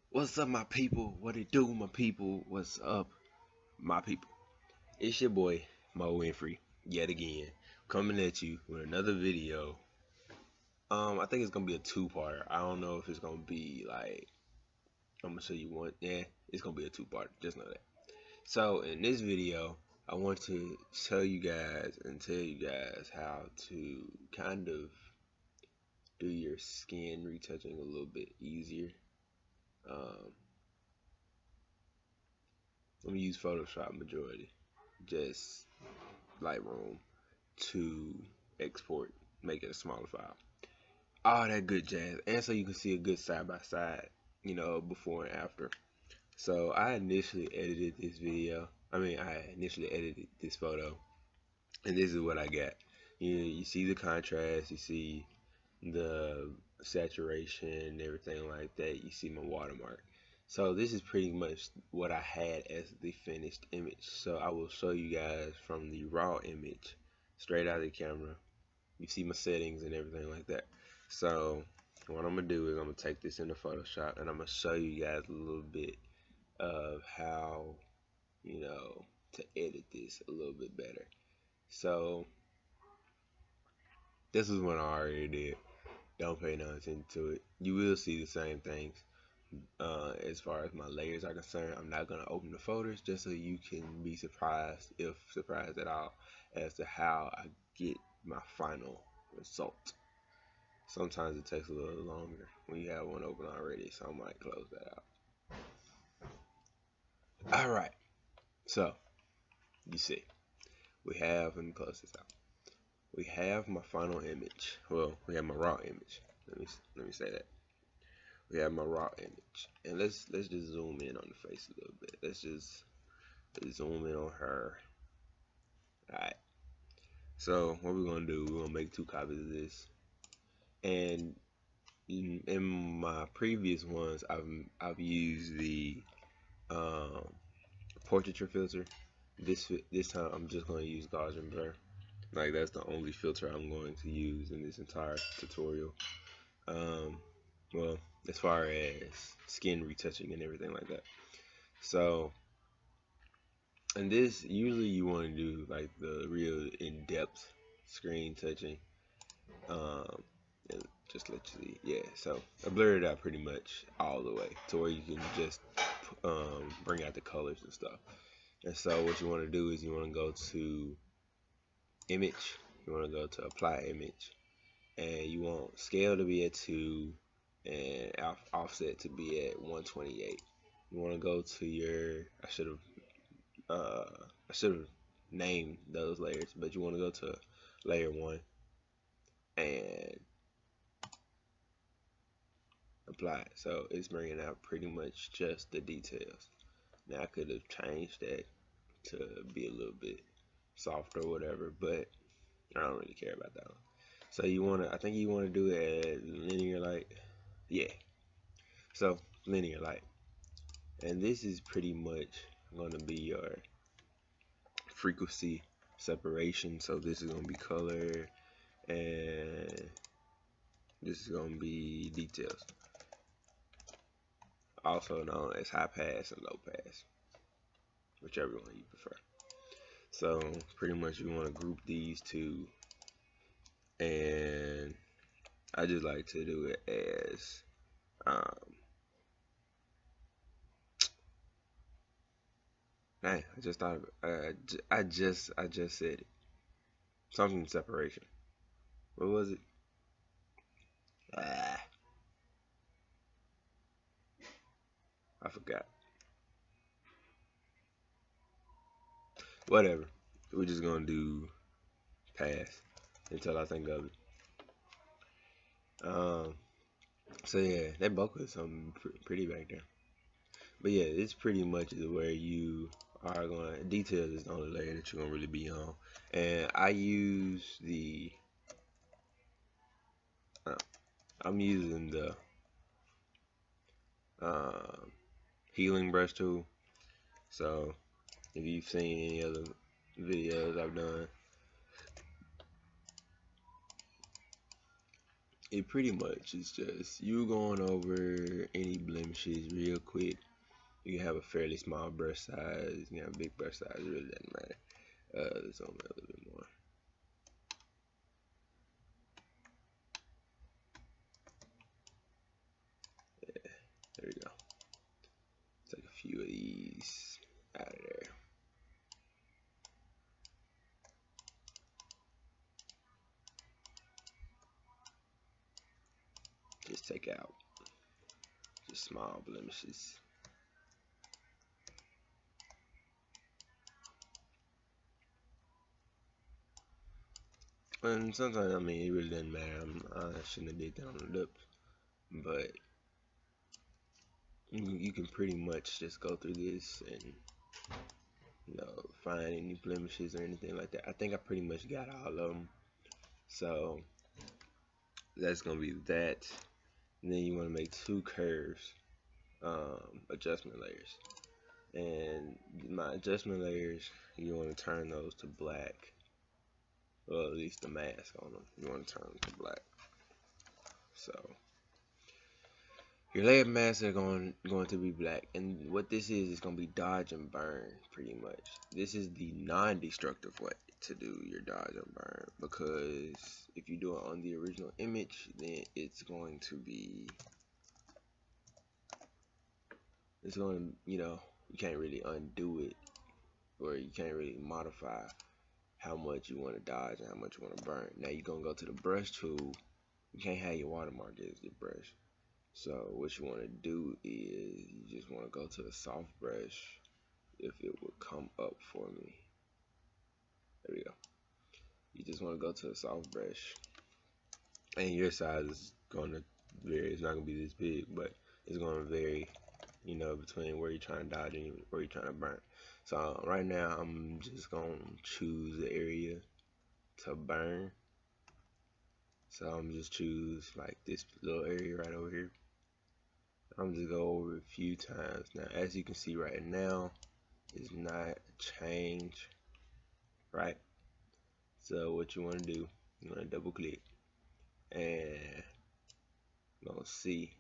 What's up, my people? What it do, my people? What's up, my people? It's your boy, Mo Winfrey, yet again, coming at you with another video. I think it's gonna be a two-parter. I don't know if it's gonna be like I'm gonna show you one. Yeah, it's gonna be a two-parter. Just know that. So in this video, I want to show you guys and tell you guys how to kind of do your skin retouching a little bit easier. Um, I'm gonna use Photoshop majority, just Lightroom to export, make it a smaller file. All that good jazz. And so you can see a good side by side, before and after. So I initially edited this video. I initially edited this photo, and this is what I got. You see the contrast, you see the saturation, everything like that. You see my watermark. So this is pretty much what I had as the finished image. So I will show you guys from the raw image straight out of the camera. You see my settings and everything like that. So what I'm gonna do is I'm gonna take this into Photoshop and I'm gonna show you guys a little bit of how to edit this a little bit better. So this is what I already did. Don't pay no attention to it. You will see the same things. As far as my layers are concerned, I'm not gonna open the folders just so you can be surprised, if surprised at all, as to how I get my final result. Sometimes it takes a little longer when you have one open already, so I might close that out. Alright, so you see, let me close this out. We have my final image. Well, we have my raw image. Let me say that. We have my raw image. And let's just zoom in on the face a little bit. Let's zoom in on her. Alright. So what we're gonna do, we're gonna make two copies of this. And in my previous ones, I've used the portraiture filter. This time I'm just going to use Gaussian blur. Like, that's the only filter I'm going to use in this entire tutorial. Well, as far as skin retouching and everything like that. So, and this, usually you want to do like the real in-depth screen touching. And just let you see. Yeah, so I blurred it out pretty much all the way to where you can just bring out the colors and stuff. And so what you want to do is you want to go to image, you want to go to apply image, and you want scale to be at 2 and offset to be at 128. You want to go to your, I should have named those layers, but you want to go to layer 1 and apply it. So it's bringing out pretty much just the details. Now I could have changed that to be a little bit softer or whatever, but I don't really care about that one. So I think you want to do it at linear light. Yeah. So linear light. And this is pretty much going to be your frequency separation. So this is going to be color and this is going to be details. Also known as high pass and low pass, whichever one you prefer. So pretty much you want to group these two, and I just like to do it as I just thought of it. I just said it. Something separation. What was it? I forgot. Whatever. We're just gonna do pass until I think of it. So yeah, that bulk is something pretty back there. But yeah, it's pretty much where you are going. Details is the only layer that you're gonna really be on. And I use the. I'm using the healing brush tool. So if you've seen any other videos I've done, it pretty much is just you going over any blemishes real quick. You can have a fairly small brush size, you can have a big brush size, it really doesn't matter. Let's zoom in a little bit more. Yeah, there we go. Take a few of these out of there. Just take out just small blemishes. And sometimes, I mean, it really doesn't matter. I shouldn't have did that on the lips, but you can pretty much just go through this and find any blemishes or anything like that. I think I pretty much got all of them. So that's gonna be that. And then you want to make 2 curves, adjustment layers. And my adjustment layers, you want to turn those to black. Well, at least the mask on them, you want to turn them to black. So your layer masks are going to be black, and what this is going to be dodge and burn pretty much. This is the non-destructive way to do your dodge and burn, because if you do it on the original image, then it's going to be, you can't really undo it, or you can't really modify how much you want to dodge and how much you want to burn. Now you're going to go to the brush tool. You can't have your watermark as your brush. So what you want to do is you just want to go to the soft brush, if it would come up for me. There we go. You just want to go to the soft brush, and your size is going to vary. It's not going to be this big, but it's going to vary, between where you're trying to dodge and where you're trying to burn. So right now I'm just going to choose the area to burn. So I'm just choose like this little area right over here. I'm just go over it a few times. Now, as you can see right now, it's not change, right? So what you want to do, you want to double click, and you're gonna see.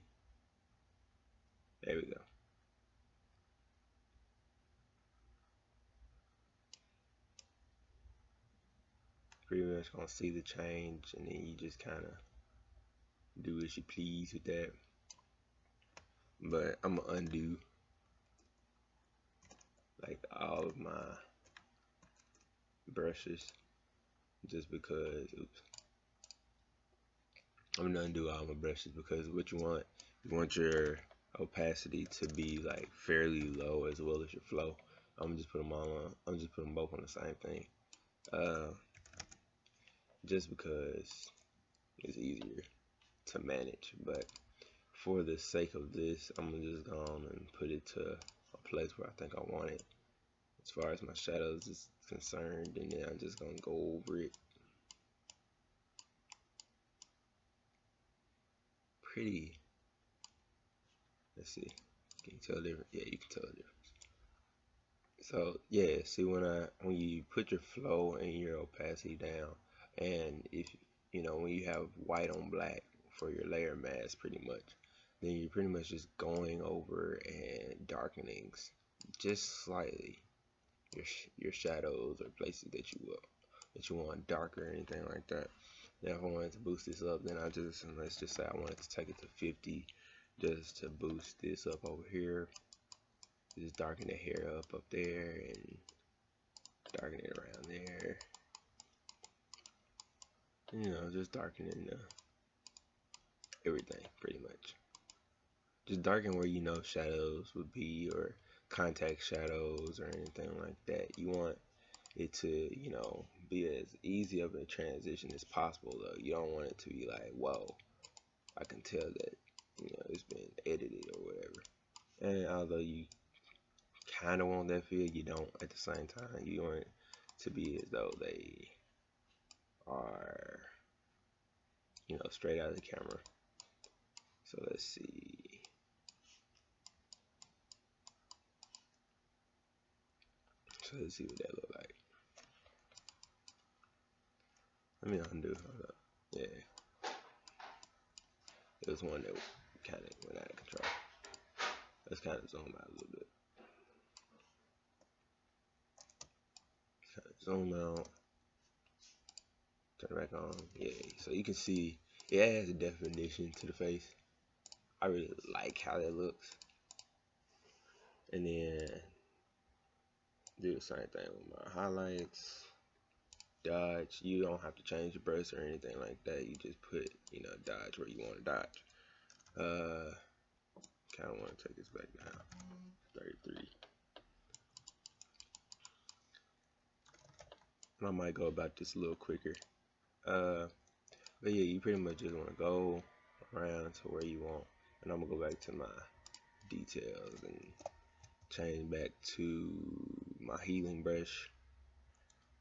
There we go. Pretty much gonna see the change, and then you just kind of do as you please with that. But I'm gonna undo like all of my brushes, just because, oops. I'm gonna undo all my brushes because what you want your opacity to be like fairly low as well as your flow. I'm just put them both on the same thing, just because it's easier to manage. But for the sake of this, I'm gonna just go on and put it to a place where I think I want it as far as my shadows is concerned, and then I'm just gonna go over it pretty. Let's see, can you tell the difference? Yeah, you can tell the difference. So yeah, see, when you put your flow and your opacity down, and if when you have white on black for your layer mask, pretty much, then you're pretty much just going over and darkening just slightly your shadows or places that you want darker or anything like that. Now if I wanted to boost this up, then let's just say I wanted to take it to 50 just to boost this up over here. Just darken the hair up there and darken it around there. Just darkening everything pretty much. Just darken where shadows would be, or contact shadows or anything like that. You want it to, be as easy of a transition as possible though. You don't want it to be like, whoa, I can tell that, it's been edited or whatever. And although you kind of want that feel, you don't at the same time. You want it to be as though they are, straight out of the camera. So let's see. So let's see what that look like. Let me undo. Hold up. Yeah. This one that kind of went out of control. Let's kind of zoom out a little bit. Kind of zoom out. Turn it back on. Yeah, so you can see it adds a definition to the face. I really like how that looks. And then do the same thing with my highlights. Dodge. You don't have to change the brush or anything like that. You just put, you know, dodge where you want to dodge. Kind of want to take this back down. 33. I might go about this a little quicker. But yeah, you pretty much just want to go around to where you want. And I'm going to go back to my details and change back to my healing brush.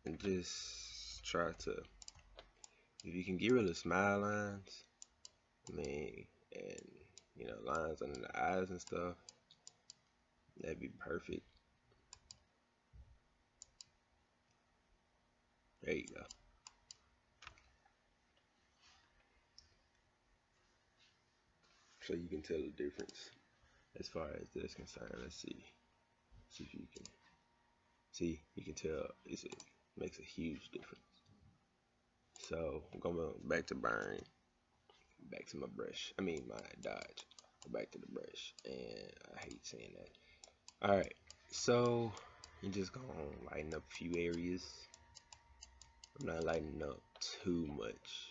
And just try to, if you can get rid of smile lines, I mean, and you know, lines under the eyes and stuff, that'd be perfect. There you go. So you can tell the difference as far as this concerned. Let's see if you can see. You can tell it makes a huge difference. So I'm going back to burn, back to my brush. I mean my dodge. Go back to the brush, and I hate saying that. All right, so you're just gonna lighten up a few areas. I'm not lightening up too much.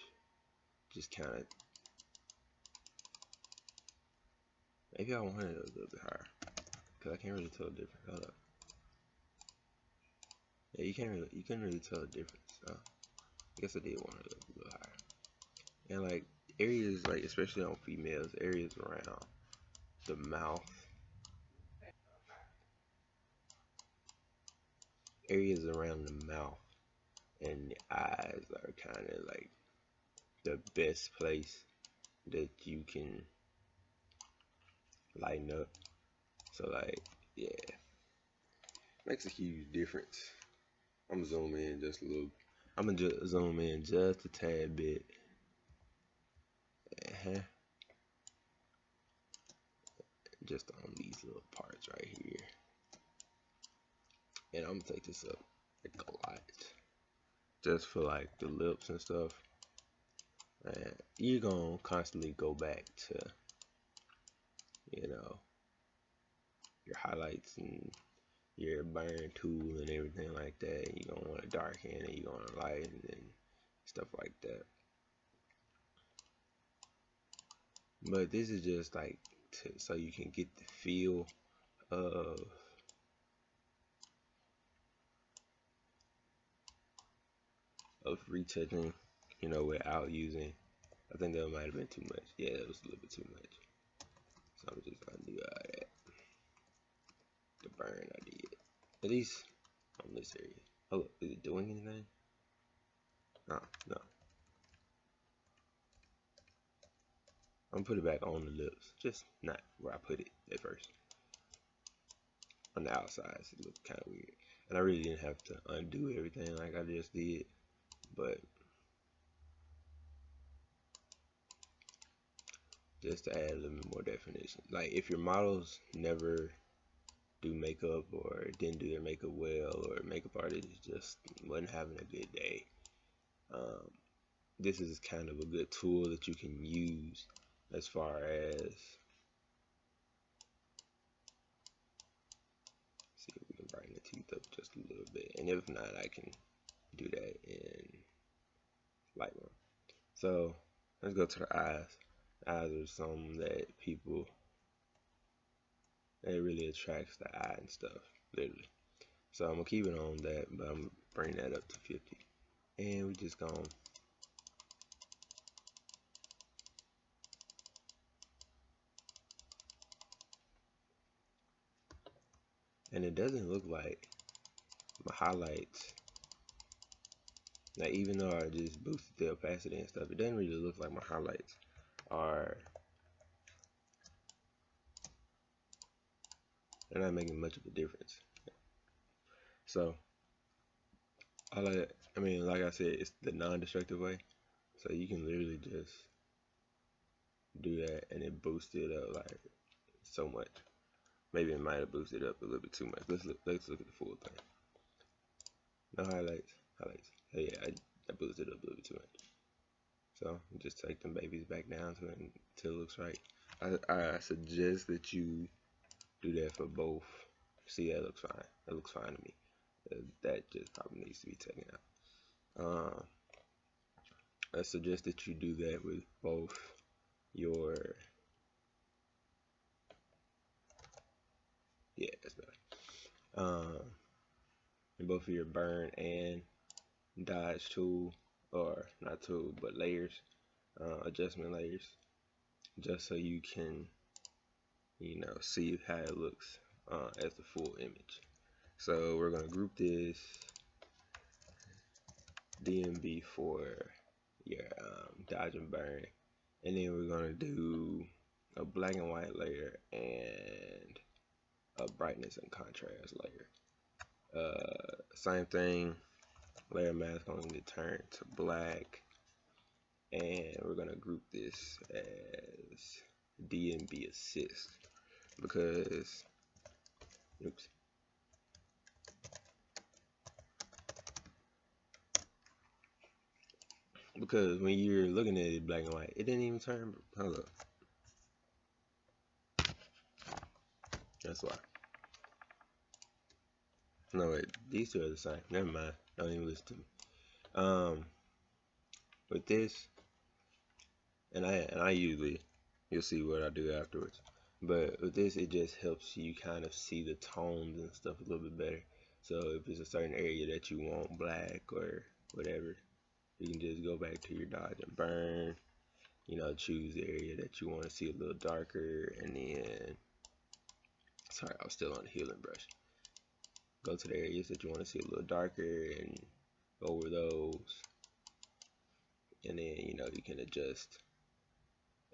Just kind of. Maybe I want it a little bit higher, cause I can't really tell the difference. Hold up. Yeah, you couldn't really tell the difference. So I guess I did want it a little higher. And like areas, like especially on females, areas around the mouth, areas around the mouth and the eyes are kind of like the best place that you can lighten up. So like, yeah, makes a huge difference. I'm gonna zoom in just a little. I'm gonna just zoom in just a tad bit. Just on these little parts right here. And I'm gonna take this up like a lot. Just for like the lips and stuff. And you're gonna constantly go back to, you know, your highlights and your burn tool and everything like that. You're gonna want to darken and you're gonna lighten and stuff like that. But this is just like so you can get the feel of retouching, you know, without using. I think that might have been too much. Yeah, that was a little bit too much. So I'm just gonna do that. The burn I did, at least on this area. Oh, is it doing anything? No, no. I'm gonna put it back on the lips, just not where I put it at first. On the outside, it looked kind of weird, and I really didn't have to undo everything like I just did, but just to add a little bit more definition. Like if your models never do makeup or didn't do their makeup well, or makeup artist just wasn't having a good day, this is kind of a good tool that you can use as far as, see if we can brighten the teeth up just a little bit, and if not, I can do that in Lightroom. So let's go to the eyes. Eyes are something that people, it really attracts the eye and stuff, literally. So I'm gonna keep it on that, but I'm gonna bring that up to 50, and we just gonna and it doesn't look like my highlights, like even though I just boosted the opacity and stuff, it doesn't really look like my highlights are, they're not making much of a difference. So I mean, like I said, it's the non-destructive way. So you can literally just do that, and it boosted it up like so much. Maybe it might have boosted it up a little bit too much. Let's look at the full thing. No highlights. Oh yeah, I boosted it up a little bit too much. So just take them babies back down to it until it looks right. I suggest that you do that for both. See, that looks fine. That looks fine to me. That just probably needs to be taken out. I suggest that you do that with both your, yeah, that's better. In both of your burn and dodge tool, or not tool, but layers, adjustment layers, just so you can, see how it looks as the full image. So we're gonna group this DMB for your dodge and burn, and then we're gonna do a black and white layer and a brightness and contrast layer. Same thing, layer mask gonna get turned to black, and we're gonna group this as DMB assist because, oops. Because when you're looking at it black and white, it didn't even turn. Hold up. That's why. No, wait. These two are the same. Never mind. Don't even listen to me. With this, and I usually, you'll see what I do afterwards. But with this, it just helps you kind of see the tones and stuff a little bit better. So if it's a certain area that you want black or whatever, you can just go back to your dodge and burn, choose the area that you want to see a little darker, and then, sorry, I was still on the healing brush. Go to the areas that you want to see a little darker and go over those, and then, you can adjust.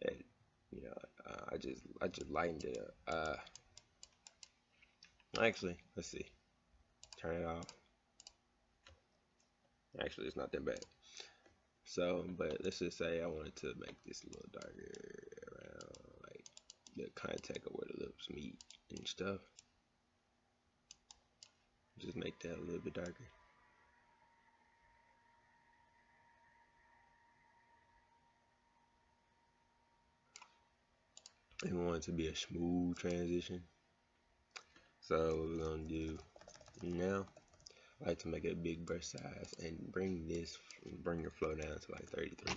And, I just lightened it up. Actually, let's see. Turn it off. Actually, it's not that bad. So, but let's just say I wanted to make this a little darker around like the contact of where the lips meet and stuff. Just make that a little bit darker. And we want it to be a smooth transition. So what we're gonna do now, I like to make it a big brush size and bring your flow down to like 33.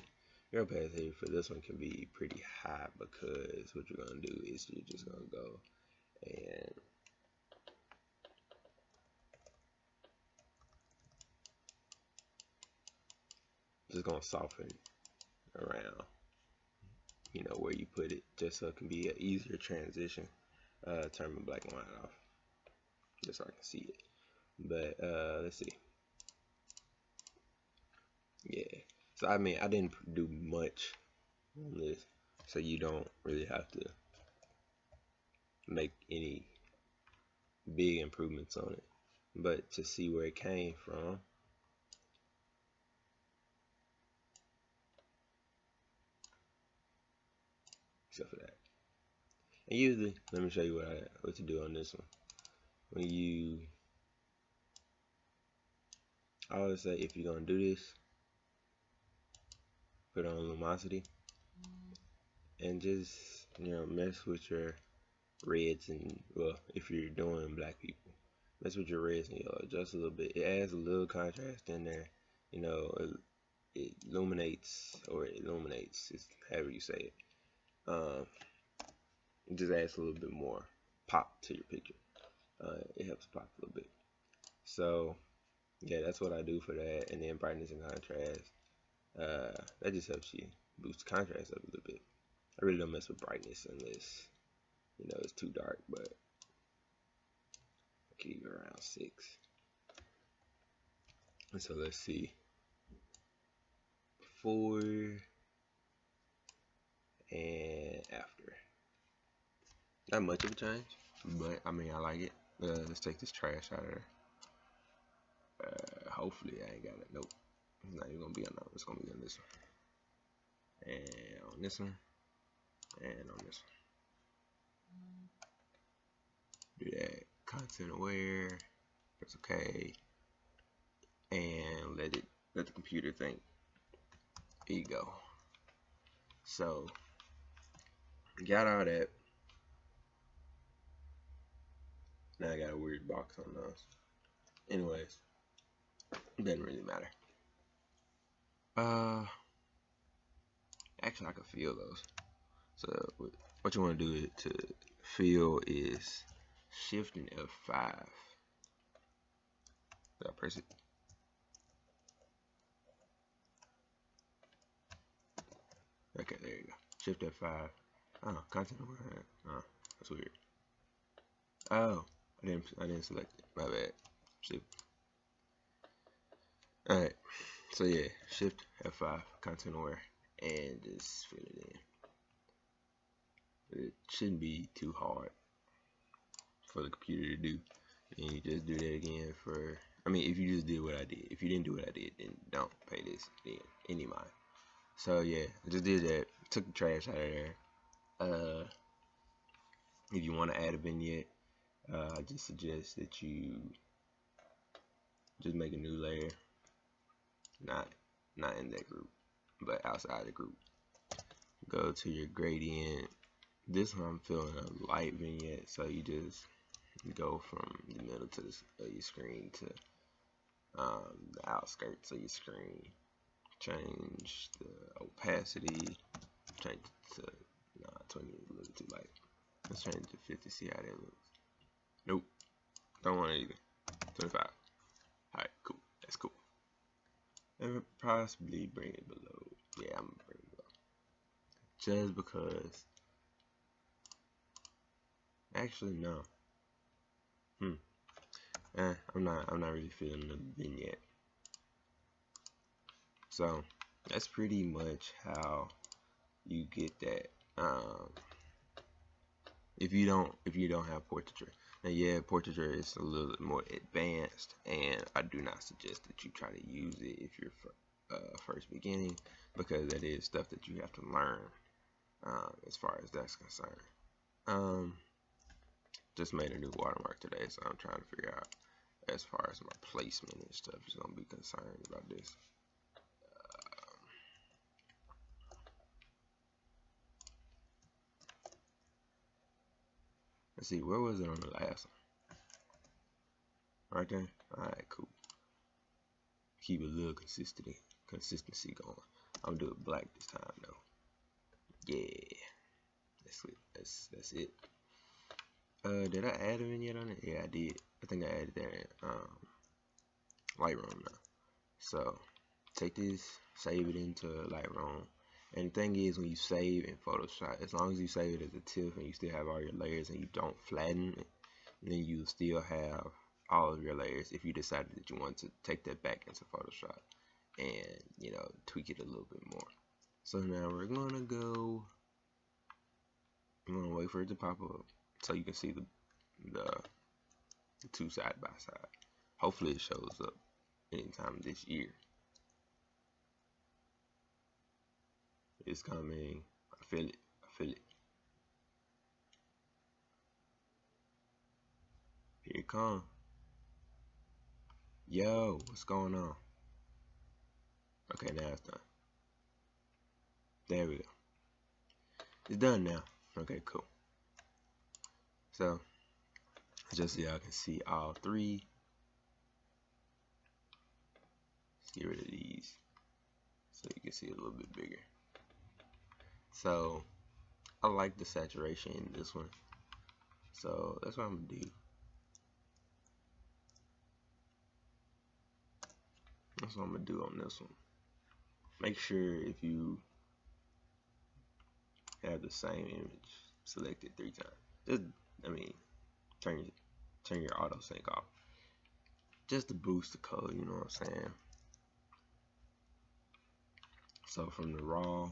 Your opacity for this one can be pretty high because what you're gonna do is you're just gonna go and just gonna soften around, where you put it, just so it can be an easier transition. Turn my black and white off, just so I can see it. But let's see. Yeah. So I mean, I didn't do much on this, so you don't really have to make any big improvements on it. But to see where it came from, except for that. And usually, let me show you what to do on this one. When I always say, if you're gonna do this, put on luminosity and just mess with your reds and, well, if you're doing black people, mess with your reds and yellow just a little bit. It adds a little contrast in there. It illuminates, it's however you say it. It just adds a little bit more pop to your picture. It helps pop a little bit. So yeah, that's what I do for that. And then brightness and contrast, that just helps you boost contrast up a little bit. I really don't mess with brightness unless it's too dark, but I keep it around 6. And so let's see, before and after. Not much of a change, but I mean, I like it. Let's take this trash out of there. Hopefully I ain't got it. Nope, it's not even gonna be on that. It's gonna be on this one, and on this one. and on this one, do that content aware, press OK, and let the computer think. There you go. So got all that. Now I got a weird box on those. Anyways, it doesn't really matter. Actually I can feel those. So what you want to do to fill is Shift and F5. Did I press it? Okay, there you go. Shift F5. Oh, content overhead. Oh, that's weird. Oh, I didn't select it. My bad. See. Alright. So yeah, Shift F5, content aware, and just fill it in. It shouldn't be too hard for the computer to do. And you just do that again for, I mean, if you just did what I did. If you didn't do what I did, then don't pay this then any mind. So yeah, I just did that. Took the trash out of there. If you want to add a vignette, I just suggest that you just make a new layer, not in that group, but outside the group. Go to your gradient. This one I'm feeling a light vignette, so you just go from the middle to your screen to the outskirts of your screen. Change the opacity. Change it to 20 is a little too light. Let's change it to 50. See how that looks. Nope, don't want it either. 25. Alright, cool. That's cool. And possibly bring it below. Yeah, I'm gonna bring it below. Just because. Actually, no. I'm not really feeling the vignette. So that's pretty much how you get that. If you don't have portraiture. Now yeah, portraiture is a little bit more advanced, and I do not suggest that you try to use it if you're first beginning, because that is stuff that you have to learn as far as that's concerned. Just made a new watermark today, so I'm trying to figure out as far as my placement and stuff is gonna be concerned about this. Let's see, where was it on the last one? Right there? Alright, cool. Keep a little consistency going. I'm gonna do it black this time though. Yeah. That's it. That's it. Did I add a vignette on it? Yeah, I did. I think I added that in Lightroom now. So take this, save it into Lightroom. And the thing is, when you save in Photoshop, as long as you save it as a TIFF and you still have all your layers and you don't flatten it, then you still have all of your layers if you decided that you want to take that back into Photoshop and, you know, tweak it a little bit more. So now we're gonna go, I'm gonna wait for it to pop up so you can see the two side by side. Hopefully it shows up anytime this year. It's coming. I feel it. I feel it. Here it comes. Yo, what's going on? Okay, now it's done. There we go. It's done now. Okay, cool. So, just so y'all can see all three. Let's get rid of these so you can see it a little bit bigger. So, I like the saturation in this one. So, that's what I'm going to do. That's what I'm going to do on this one. Make sure if you have the same image selected 3 times. Just, I mean, turn your auto sync off. Just to boost the color, you know what I'm saying? So from the raw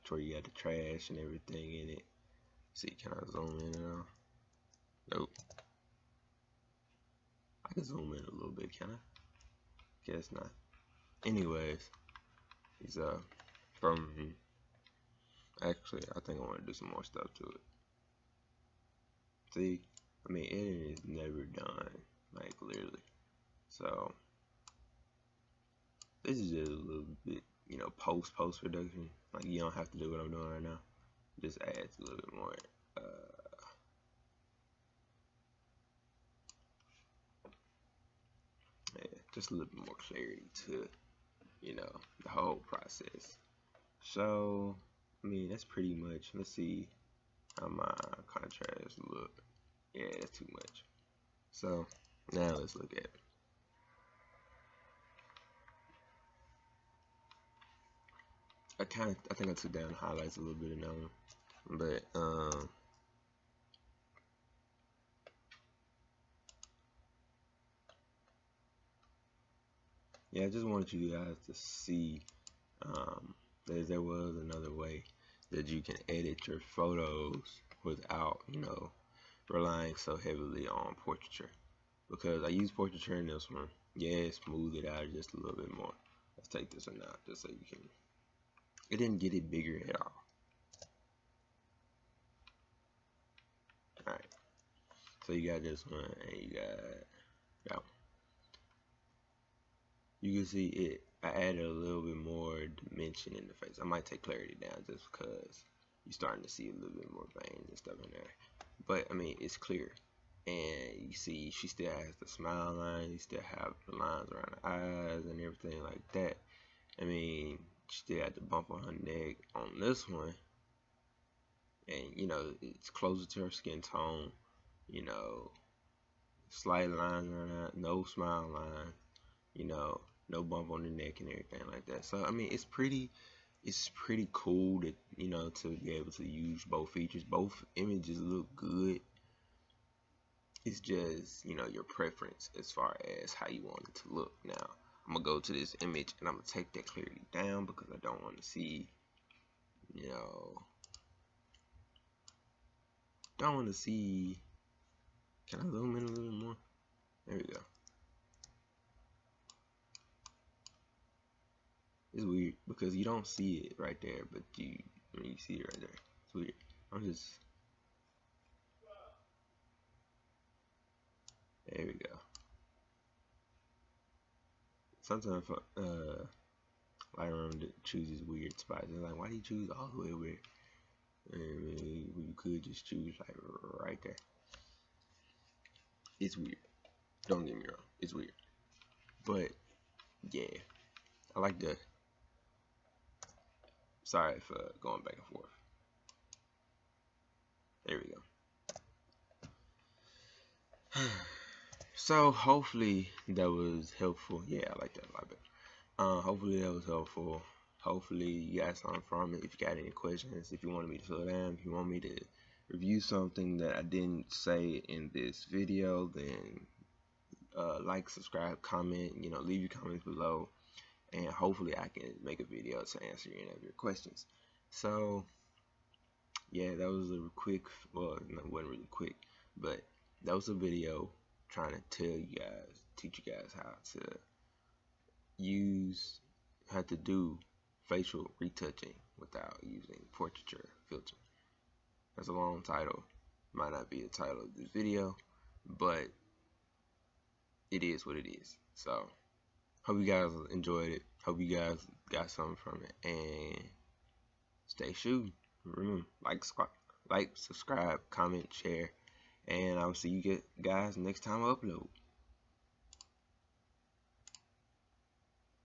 to where you got the trash and everything in it. See, can I zoom in at all? Nope. I can zoom in a little bit, can I? Guess not. Anyways, it's from Actually, I think I want to do some more stuff to it. See, I mean, editing is never done, like literally. So this is just a little bit, you know, post production. Like you don't have to do what I'm doing right now. Just adds a little bit more. Yeah, just a little bit more clarity to, you know, the whole process. So, I mean, that's pretty much. Let's see how my contrast look. Yeah, that's too much. So now let's look at it. I think I took down the highlights a little bit in that one, but yeah, I just wanted you guys to see that there was another way that you can edit your photos without, you know, relying so heavily on portraiture. Because I use portraiture in this one. Yeah, smooth it out just a little bit more. Let's take this one out just so you can. It didn't get it bigger at all. Alright. So you got this one and you got that one. You can see it. I added a little bit more dimension in the face. I might take clarity down just because you're starting to see a little bit more veins and stuff in there. But I mean, it's clear. And you see she still has the smile line, you still have the lines around the eyes and everything like that. I mean, she still had the bump on her neck on this one, and you know, it's closer to her skin tone, you know, slight lines around that, no smile line, you know, no bump on the neck and everything like that. So I mean, it's pretty cool to, you know, to be able to use both features. Both images look good. It's just, you know, your preference as far as how you want it to look. Now, I'm going to go to this image and I'm going to take that clarity down because I don't want to see, you know, don't want to see. Can I zoom in a little bit more? There we go. It's weird because you don't see it right there, but you see it right there. It's weird. I'm just, there we go. Sometimes Lightroom chooses weird spots. It's like, why do you choose all the way over here? And you could just choose like right there. It's weird. Don't get me wrong. It's weird. But yeah, I like the. Sorry for going back and forth. There we go. So hopefully that was helpful. Yeah, I like that a lot better. Hopefully that was helpful. Hopefully you got something from it. If you got any questions, if you wanted me to slow down, if you want me to review something that I didn't say in this video, then like, subscribe, comment, you know, leave your comments below, and hopefully I can make a video to answer any of your questions. So yeah, that was a quick, well, it wasn't really quick, but that was a video trying to tell you guys, teach you guys how to do facial retouching without using portraiture filter. That's a long title. Might not be the title of this video, but it is what it is. So hope you guys enjoyed it. Hope you guys got something from it, and stay shooting. Remember, like, subscribe, comment, share, and I'll see you guys next time I upload.